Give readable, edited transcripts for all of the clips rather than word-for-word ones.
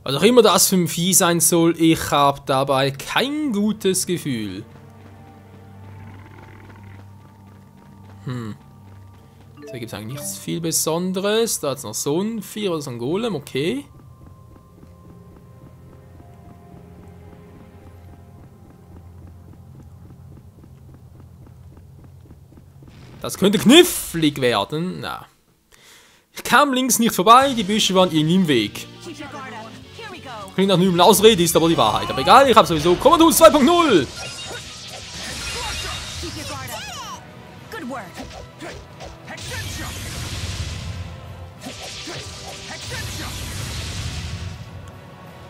Was auch immer das für ein Vieh sein soll, ich habe dabei kein gutes Gefühl. So, hier gibt es eigentlich nichts viel Besonderes. Da hat es noch so ein Vieh oder so ein Golem, okay. Das könnte knifflig werden. Na. Ich kam links nicht vorbei, die Büsche waren irgendwie im Weg. Klingt nach einer üblen Ausrede, ist aber die Wahrheit. Aber egal, ich habe sowieso Commodus 2.0.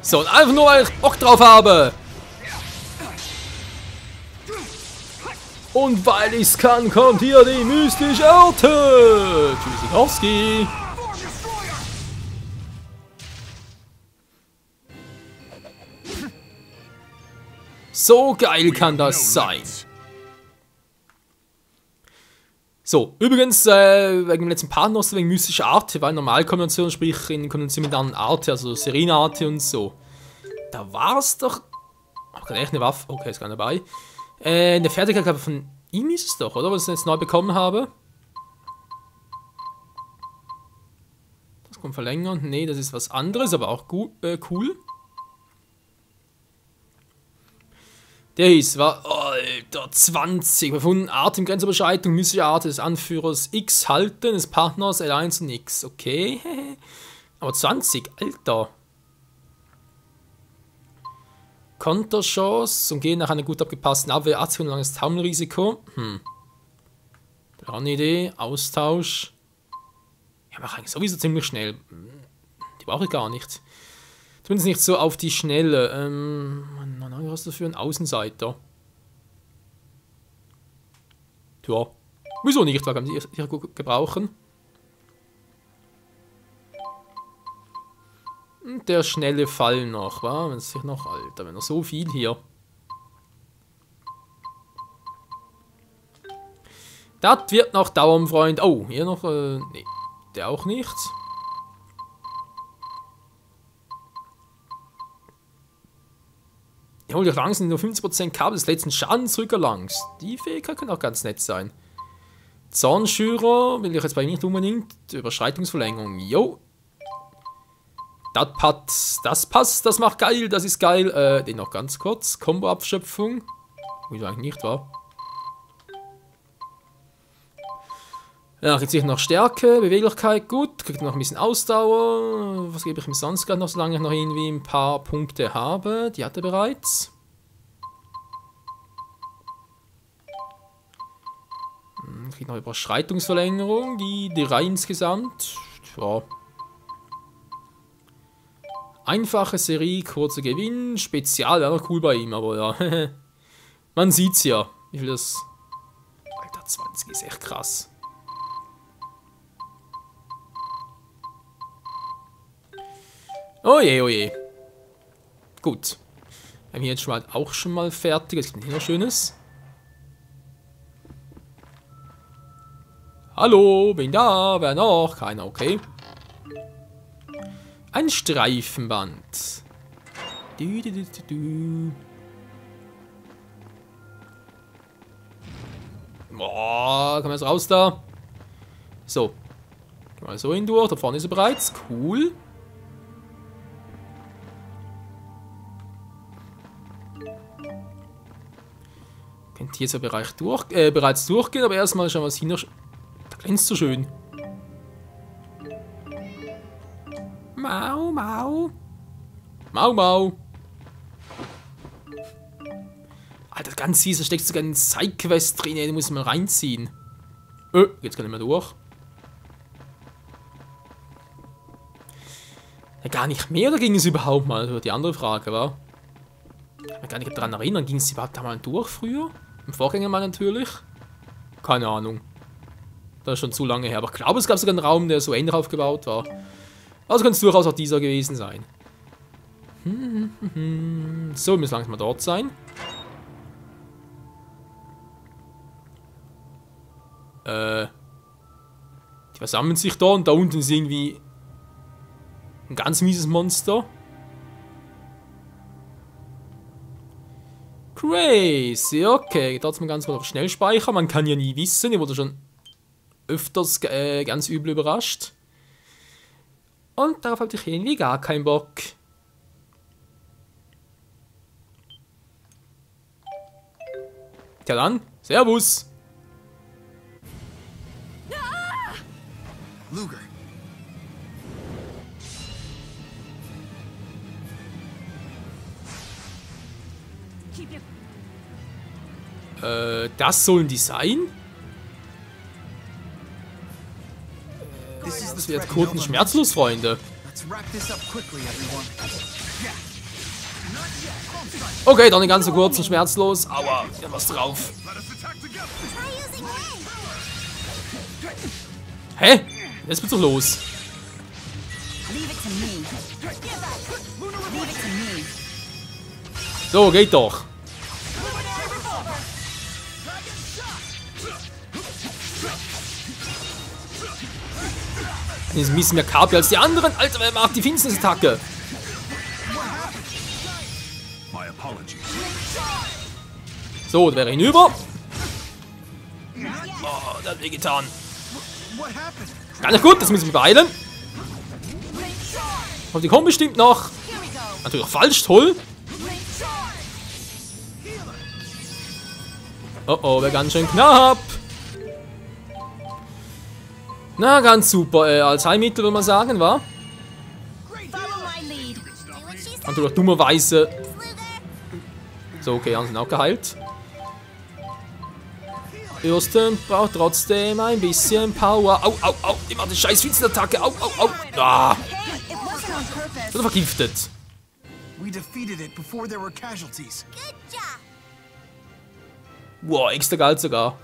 So, und einfach nur, weil ich Bock drauf habe. Und weil ich's kann, kommt hier die mystische Ernte. Tschüssikowski. So geil kann das sein. So, übrigens, wegen dem letzten Part noch wegen mystischer Arte, weil Normalkombination, sprich in Kombination mit anderen Arte, also Serena-Arte und so. Da war es doch. Oh, echt eine Waffe. Okay, ist gar nicht dabei. Eine Fertigkeit von ihm ist es doch, oder? Was ich jetzt neu bekommen habe. Das kommt verlängern. Nee, das ist was anderes, aber auch gut, cool. Der hieß, war, Alter, 20. Befunden, Art im Grenzüberschreitung, mystische Art des Anführers X halten, des Partners L1 und X. Okay. Aber 20, Alter. Konterchance und gehen nach einer gut abgepassten Abwehr, 80 und langes Taumelrisiko. Eine Idee, Austausch. Ja, mach eigentlich sowieso ziemlich schnell. Die brauche ich gar nicht. Zumindest nicht so auf die Schnelle. Was ist das für ein Außenseiter? Tja. Wieso nicht? Da kann man die gut gebrauchen. Und der schnelle Fall noch, wa? Wenn es sich noch, Alter, wenn noch so viel hier. Das wird noch dauern, Freund. Oh, hier noch, nee, der auch nicht. Hol dich langsam nur 50% Kabel des letzten Schadens rückerlangst. Die Fähigkeit kann auch ganz nett sein. Zornschürer will ich jetzt bei ihm nicht unbedingt. Überschreitungsverlängerung. Jo. Das passt, das macht geil, das ist geil. Den noch ganz kurz. Combo-Abschöpfung. Wieso eigentlich nicht, wa? Ja, jetzt noch Stärke, Beweglichkeit, gut. Kriegt noch ein bisschen Ausdauer. Was gebe ich ihm sonst gerade noch, solange ich noch irgendwie ein paar Punkte habe? Die hat er bereits. Kriegt noch Überschreitungsverlängerung. Die 3 insgesamt. Ja. Einfache Serie, kurzer Gewinn. Spezial wäre noch cool bei ihm, aber ja. Man sieht's ja. Wie viel das. Alter, 20 ist echt krass. Oje, oje. Gut. Wir haben hier jetzt auch schon mal fertig. Es gibt hier noch Schönes. Hallo, bin da. Wer noch? Keiner, okay. Ein Streifenband. Boah, komm jetzt raus da. So. Gehen wir so hindurch. Da vorne ist er bereits. Cool. Könnt hier so bereits durchgehen, aber erstmal schauen wir was hin. Da glänzt so schön. Mau, mau. Mau, mau. Alter, ganz süß, da steckt sogar ein Sidequest drin, den muss man reinziehen. Jetzt kann ich mal durch. Ja, gar nicht mehr, oder ging es überhaupt mal? Also die andere Frage war. Ich kann mich gar nicht daran erinnern, ging es überhaupt da mal durch früher? Im Vorgänger mal natürlich? Keine Ahnung. Das ist schon zu lange her. Aber ich glaube, es gab sogar einen Raum, der so ähnlich aufgebaut war. Also kann es durchaus auch dieser gewesen sein. So, wir müssen langsam mal dort sein. Die versammeln sich da und da unten ist irgendwie ein ganz mieses Monster. Crazy, okay. Trotzdem ganz mal schnell speichern. Man kann ja nie wissen. Ich wurde schon öfters ganz übel überrascht. Und darauf habe ich irgendwie gar keinen Bock. Tja dann, Servus. Luger. Das sollen die sein? Das wird kurz und schmerzlos, Freunde. Okay, dann ganz so kurz und schmerzlos. Aua, wir haben was drauf. Hä? Jetzt wird's doch los. So, geht doch. Die ist ein bisschen mehr KP als die anderen. Alter, wer macht die Finsternis-Attacke? So, da wäre hinüber. Oh, das hat wehgetan. Gar nicht gut, das müssen wir beeilen. Und die kommen bestimmt noch. Natürlich auch falsch, toll. Oh oh, wäre ganz schön knapp. Na, ganz super. Als Heilmittel würde man sagen, wa? Natürlich dummerweise. So, okay, andere sind auch geheilt. Kirsten braucht trotzdem ein bisschen Power. Au, au, au. Immer eine scheiß Finsterattacke. Au, au, au. Ah. Oder vergiftet. Wow, extra Geld sogar.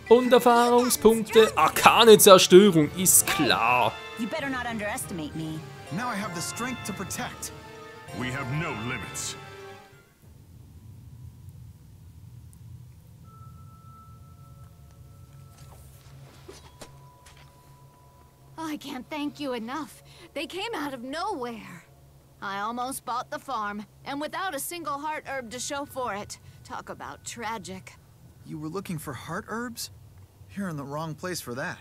Und Erfahrungspunkte. Arkane Zerstörung, ist klar. You better not underestimate me. Now I have the strength to protect. We have no limits. I can't thank you enough. They came out of nowhere. I almost bought the farm, and without a single heart herb to show for it. Talk about tragic. You were looking for heart herbs? You're in the wrong place for that.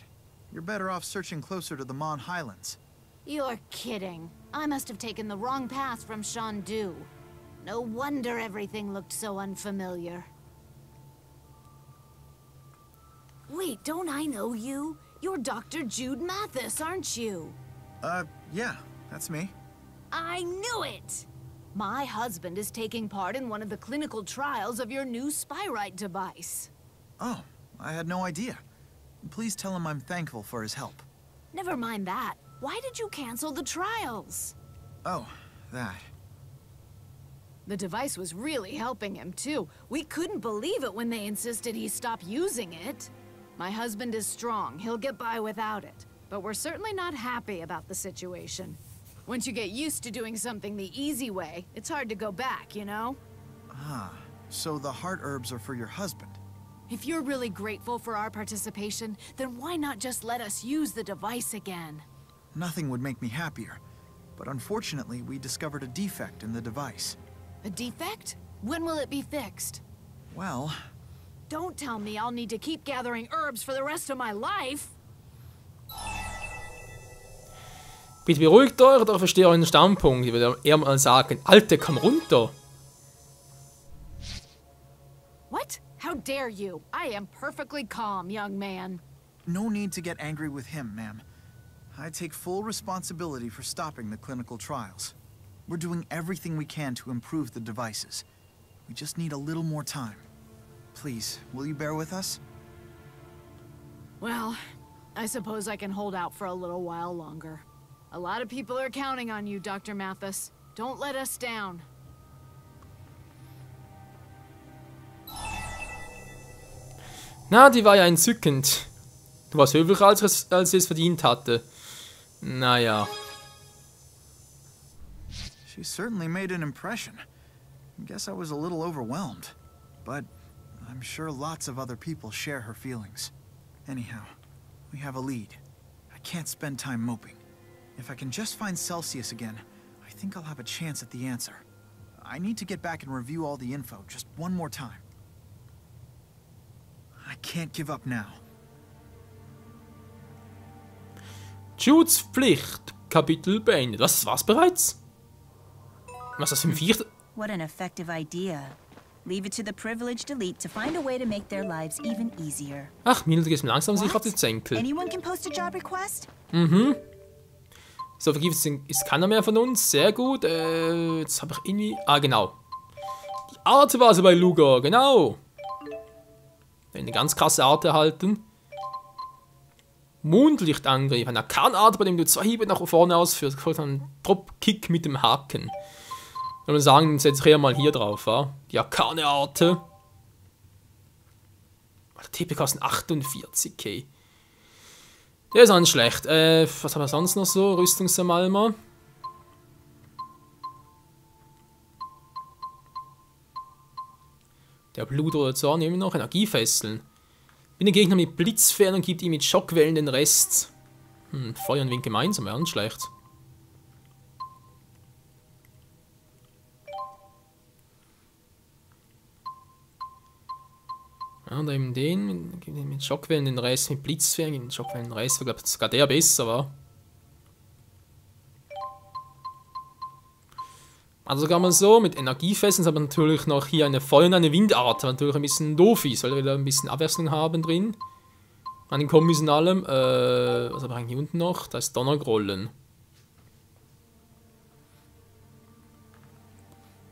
You're better off searching closer to the Mon Highlands. You're kidding. I must have taken the wrong path from Shandu. No wonder everything looked so unfamiliar. Wait, don't I know you? You're Dr. Jude Mathis, aren't you? Yeah, that's me. I knew it! My husband is taking part in one of the clinical trials of your new Spyrite device. Oh, I had no idea. Please tell him I'm thankful for his help. Never mind that. Why did you cancel the trials? Oh, that. The device was really helping him, too. We couldn't believe it when they insisted he stop using it. My husband is strong. He'll get by without it. But we're certainly not happy about the situation. Once you get used to doing something the easy way, it's hard to go back, you know? Ah, so the heart herbs are for your husband. If you're really grateful for our participation, then why not just let us use the device again? Nothing would make me happier. But unfortunately, we discovered a defect in the device. A defect? When will it be fixed? Well... Don't tell me I'll need to keep gathering herbs for the rest of my life. Bitte beruhigt euch oder versteht euren Standpunkt. Ich würde eher mal sagen, Alte, komm runter. What? How dare you? I am perfectly calm, young man. No need to get angry with him, ma'am. I take full responsibility for stopping the clinical trials. We're doing everything we can to improve the devices. We just need a little more time. Please, will you bear with us? Well, I suppose I can hold out for a little while longer. A lot of people are counting on you, Dr. Mathis. Don't let us down. Na, die war ja entzückend. Du warst höflicher, als sie es verdient hatte. Naja. She certainly made an impression. I guess I was a little overwhelmed. But I'm sure lots of other people share her feelings. Anyhow, we have a lead. I can't spend time moping. If I can just find Celsius again, I think I'll have a chance at the answer. I need to get back and review all the info just one more time. I can't give up now. Schutzpflicht. Kapitel beendet. Was war's bereits? Was ist das für ein Viech? What an effective idea. Leave it to the privileged elite to find a way to make their lives even easier. Ach, Milo, du gehst mir langsam sicher auf die What? Zenkel. Anyone can post a job request? So, vergibt ist keiner mehr von uns. Sehr gut. Jetzt habe ich irgendwie... Ah, genau. Die Art war sie bei Luger. Genau. Eine ganz krasse Art erhalten. Mondlichtangriff. Eine Arkanart, bei dem du 2 Hiebe nach vorne ausführst. Gefolgt von einem Dropkick mit dem Haken. Wenn wir sagen, setze ich eher mal hier drauf, ja? Die Arkane-Arte. Der TP kostet 48k. Der ist auch nicht schlecht. Was haben wir sonst noch so? Rüstungsamalma. Der Blut oder Zorn nehmen wir noch. Energiefesseln. Bin der Gegner mit Blitzfern und gibt ihm mit Schockwellen den Rest. Feuer und Wind gemeinsam, wäre nicht schlecht. Ja, und eben den mit Schockwellen den Rest, mit Blitzfern den Schockwellen den Rest. Ich glaube, sogar der besser war. Also sogar mal so, mit Energiefesseln aber natürlich noch hier eine Feuer- und eine Windart, was natürlich ein bisschen doof ist, weil wir wieder ein bisschen Abwechslung haben drin. An den Kombis und allem. Was haben wir eigentlich hier unten noch? Da ist Donnergrollen.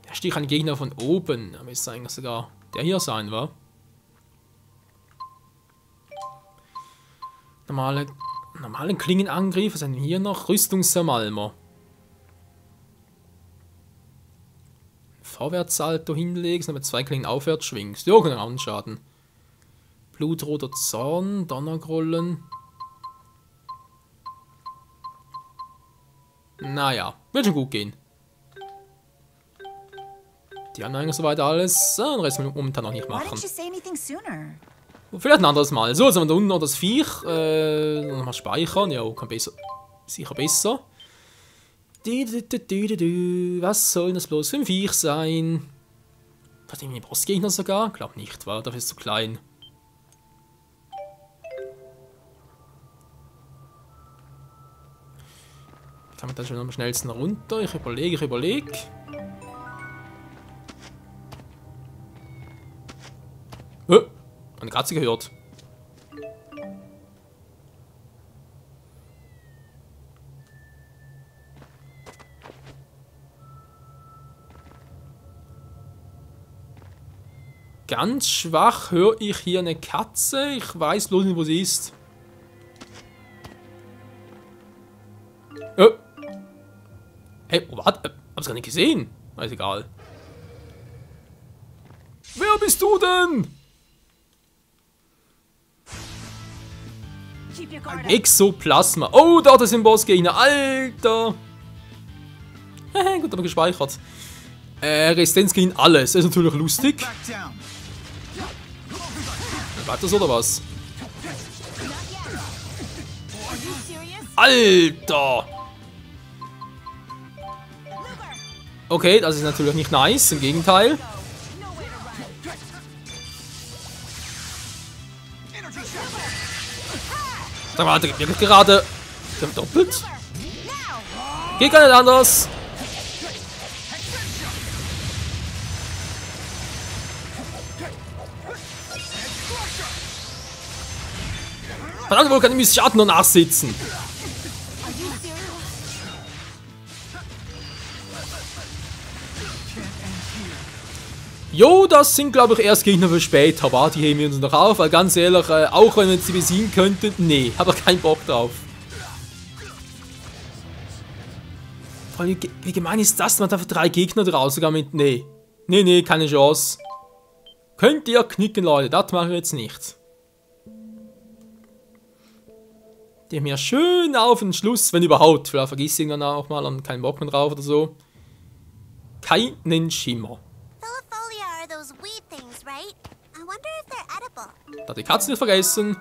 Der sticht ein Gegner von oben. Da müsste eigentlich sogar der hier sein, wa? Normalen Klingenangriff, was haben wir hier noch? Rüstungsamalmer. Vorwärtssalto hinlegst, aber 2 Klingen aufwärts schwingst. Ja, kann auch einen Schaden. Blutroter Zorn, Donnergrollen. Naja, wird schon gut gehen. Die haben eigentlich soweit alles. Den Rest will ich momentan noch nicht Why machen. didn't you say anything sooner? Vielleicht ein anderes Mal. So, jetzt haben wir da unten noch das Viech. Nochmal speichern. Ja, kann besser. Sicher besser. Was soll das bloß für ein Viech sein? Hat irgendwie Bossgegner sogar? Glaub nicht, war dafür ist zu klein. Kann man da schon am schnellsten runter? Ich überlege. Eine Katze gehört. Ganz schwach höre ich hier eine Katze. Ich weiß bloß nicht, wo sie ist. Hey, warte. Hab's gar nicht gesehen. Ist egal. Wer bist du denn? Keep your guard up. Exoplasma. Oh, da ist ein Bossgegner. Alter. Gut, aber gespeichert. Resistenz gegen alles. Das ist natürlich lustig. Back down. Weiter so oder was? Are you serious? Alter. Okay, das ist natürlich nicht nice. Im Gegenteil. Da war der wirklich gerade. Der doppelt. Geht gar nicht anders. Verdammt, wohl kann ich mir Schaden noch nachsitzen. Jo, das sind glaube ich erst Gegner für später, aber die heben wir uns noch auf, weil ganz ehrlich, auch wenn wir sie besiegen könnten, nee, hab ich keinen Bock drauf. Vor allem, wie gemein ist das, man hat einfach 3 Gegner draus, sogar mit, nee, keine Chance. Könnt ihr knicken, Leute, das mache ich jetzt nicht. Die haben ja schön auf den Schluss, wenn überhaupt, vielleicht vergiss ich irgendwann auch mal und keinen Bock mehr drauf oder so. Keinen Schimmer. Folifolia are those weed things, right? I wonder if they're edible. Da die Katze nicht vergessen.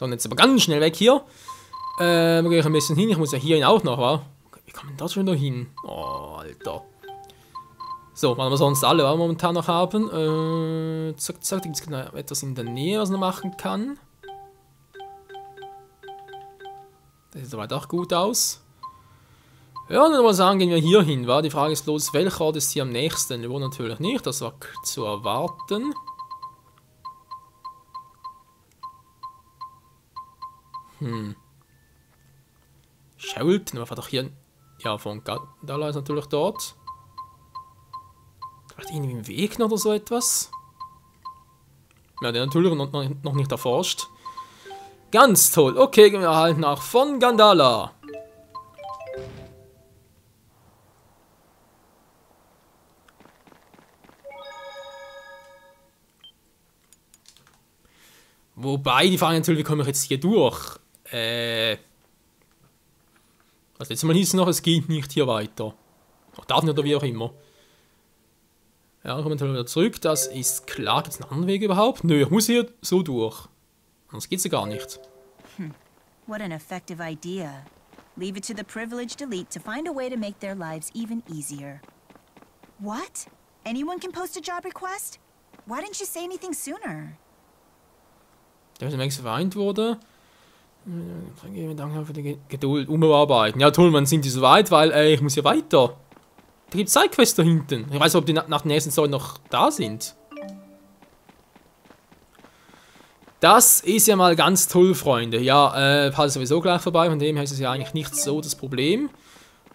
So, und jetzt aber ganz schnell weg hier. Wo gehe ich ein bisschen hin? Ich muss ja hierhin auch noch, wa? Wie kann man da schon noch hin? Oh, Alter. So, was wir sonst alle momentan noch haben. Zack, zack, da gibt es genau etwas in der Nähe, was man machen kann. Das sieht soweit auch gut aus. Ja, dann würde ich sagen, gehen wir hier hin, wa? Die Frage ist bloß, welcher Ort ist hier am nächsten? Wo natürlich nicht, das war zu erwarten. Schaut, dann einfach doch hier. Ja, von Gandala ist natürlich dort. Vielleicht irgendwie im Weg noch oder so etwas. Ja, der natürlich noch nicht erforscht. Ganz toll. Okay, gehen wir halt nach von Gandala. Wobei, die Frage natürlich, wie komme ich jetzt hier durch? Das letzte Mal hieß es noch, es geht nicht hier weiter. Auch darf nicht oder wie auch immer. Ja, dann kommen wir wieder zurück. Das ist klar. Gibt es einen anderen Weg überhaupt? Nö, ich muss hier so durch. Sonst geht's ja gar nicht. What an effective idea. Leave it to the privileged elite to find a way to make their lives even easier. What? Anyone can post a job request? Why didn't you say anything sooner? Der ist längst vereint wurde. Danke für die Geduld. Umarbeiten. Ja toll, wann sind die so weit? Weil ich muss ja weiter. Da gibt es Sidequests da hinten. Ich weiß nicht, ob die nach der nächsten Story noch da sind. Das ist ja mal ganz toll, Freunde. Ja, Part ist sowieso gleich vorbei. Von dem her ist es ja eigentlich nicht so das Problem.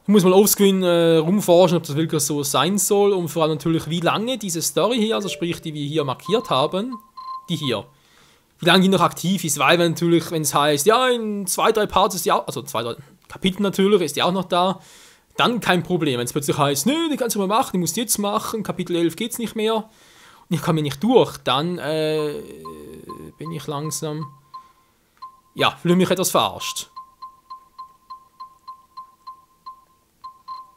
Ich muss mal offscreen rumforschen, ob das wirklich so sein soll. Und vor allem natürlich, wie lange diese Story hier, also sprich, die wir hier markiert haben, die hier, wie lange die noch aktiv ist, weil wir natürlich, wenn es heißt, ja, in 2, 3 Parts ist die auch, also 2, 3 Kapitel natürlich, ist die auch noch da, dann kein Problem. Wenn es plötzlich heißt, nö, die kannst du mal machen, die musst du jetzt machen, Kapitel 11 geht's nicht mehr und ich komme nicht durch, dann bin ich langsam, ja, fühle mich etwas verarscht.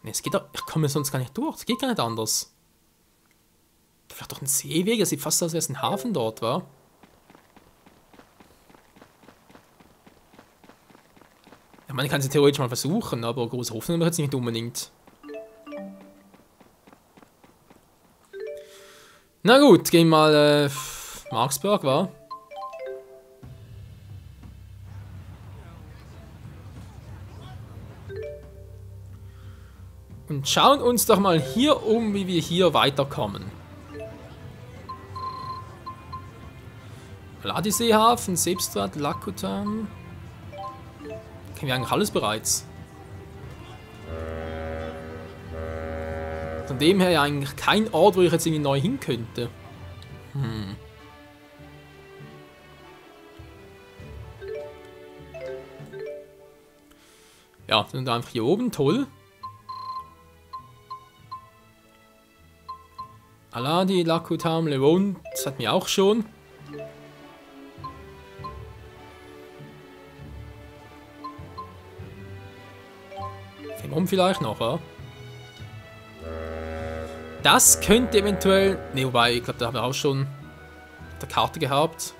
Nee, es geht doch, ich komme sonst gar nicht durch, es geht gar nicht anders. Vielleicht doch ein Seeweg, es sieht fast aus, als wäre es ein Hafen dort, war. Ich meine, ich kann es theoretisch mal versuchen, aber große Hoffnung habe ich jetzt nicht unbedingt. Na gut, gehen wir mal Marksburg, wa? Und schauen uns doch mal hier um, wie wir hier weiterkommen. Vladiseehafen, Sebstrat, Lakutam. Kennen wir eigentlich alles bereits. Von dem her ja eigentlich kein Ort, wo ich jetzt irgendwie neu hin könnte. Ja, sind wir einfach hier oben, toll. Aladi, Lakutam, Levon, das hatten wir auch schon. Femon vielleicht noch, ja? Das könnte eventuell... Ne, wobei, ich glaube, da haben wir auch schon auf der Karte gehabt.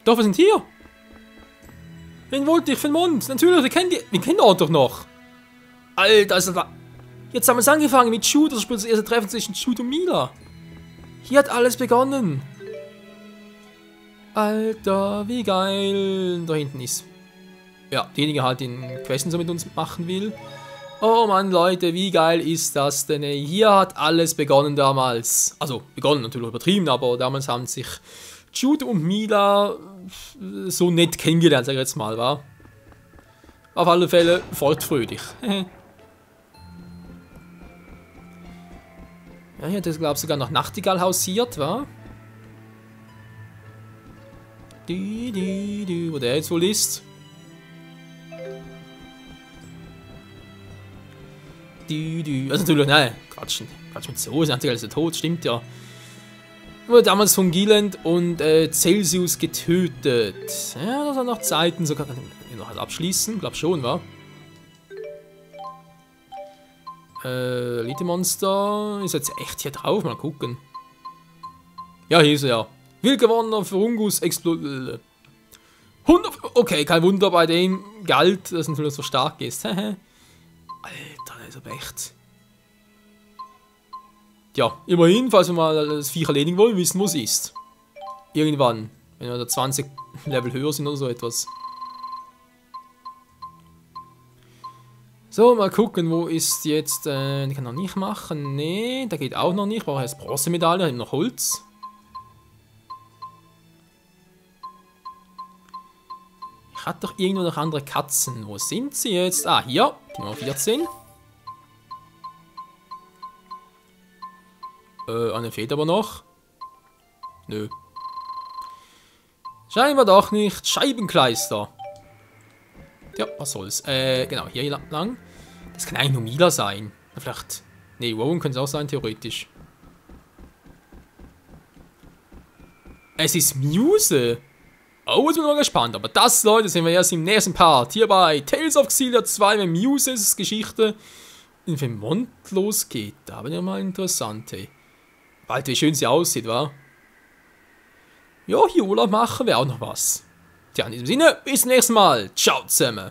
Doch, wir sind hier! Wen wollte ich für den Mond? Natürlich, wir kennen den Ort doch noch! Alter, ist das da... Jetzt haben wir es angefangen mit Shoot, das spielt das erste Treffen zwischen Shoot und Mila. Hier hat alles begonnen. Alter, wie geil. Da hinten ist... Ja, derjenige halt den Questen so mit uns machen will. Oh Mann, Leute, wie geil ist das denn? Ey? Hier hat alles begonnen damals. Also, begonnen natürlich übertrieben, aber damals haben sich Jude und Mila so nett kennengelernt, sag ich jetzt mal, wa? Auf alle Fälle feuchtfröhlich. Ja, hier hat es, glaube ich, sogar noch Nachtigall hausiert, wa? Wo der jetzt wohl ist. Also natürlich, nein, Quatsch mit so, Nachtigall ist ja tot, stimmt ja. Wurde damals von Gilland und Celsius getötet. Ja, das waren noch Zeiten, so kann ich noch halt abschließen, glaub schon, wa? Elite-Monster ist jetzt echt hier drauf. Mal gucken. Ja, hier ist er ja. Willgewonnener Fungus explodiert. 100. Okay, kein Wunder bei dem Galt, dass natürlich so stark ist. Alter, das ist aber echt. Ja, immerhin, falls wir mal das Viech erledigen wollen, wissen, wo es ist. Irgendwann. Wenn wir da 20 Level höher sind oder so etwas. So, mal gucken, wo ist jetzt. Die kann noch nicht machen. Nee, der geht auch noch nicht. Ich brauche jetzt Bronzemedaille, hat noch Holz. Ich hatte doch irgendwo noch andere Katzen. Wo sind sie jetzt? Ah, hier. Die Nummer 14. Eine fehlt aber noch. Nö. Scheinbar doch nicht. Scheibenkleister. Ja, was soll's. Genau, hier lang. Das kann eigentlich nur Mila sein. Vielleicht. Nee, Rowan könnte es auch sein, theoretisch. Es ist Muse. Oh, jetzt bin ich mal gespannt. Aber das, Leute, sehen wir erst im nächsten Part. Hier bei Tales of Xillia 2, wenn Muses Geschichte in Vermont losgeht. Da bin ich mal interessant, hey. Alter, wie schön sie aussieht, wa? Ja, hier Urlaub machen wäre auch noch was. Tja, in diesem Sinne, bis zum nächsten Mal. Ciao zusammen.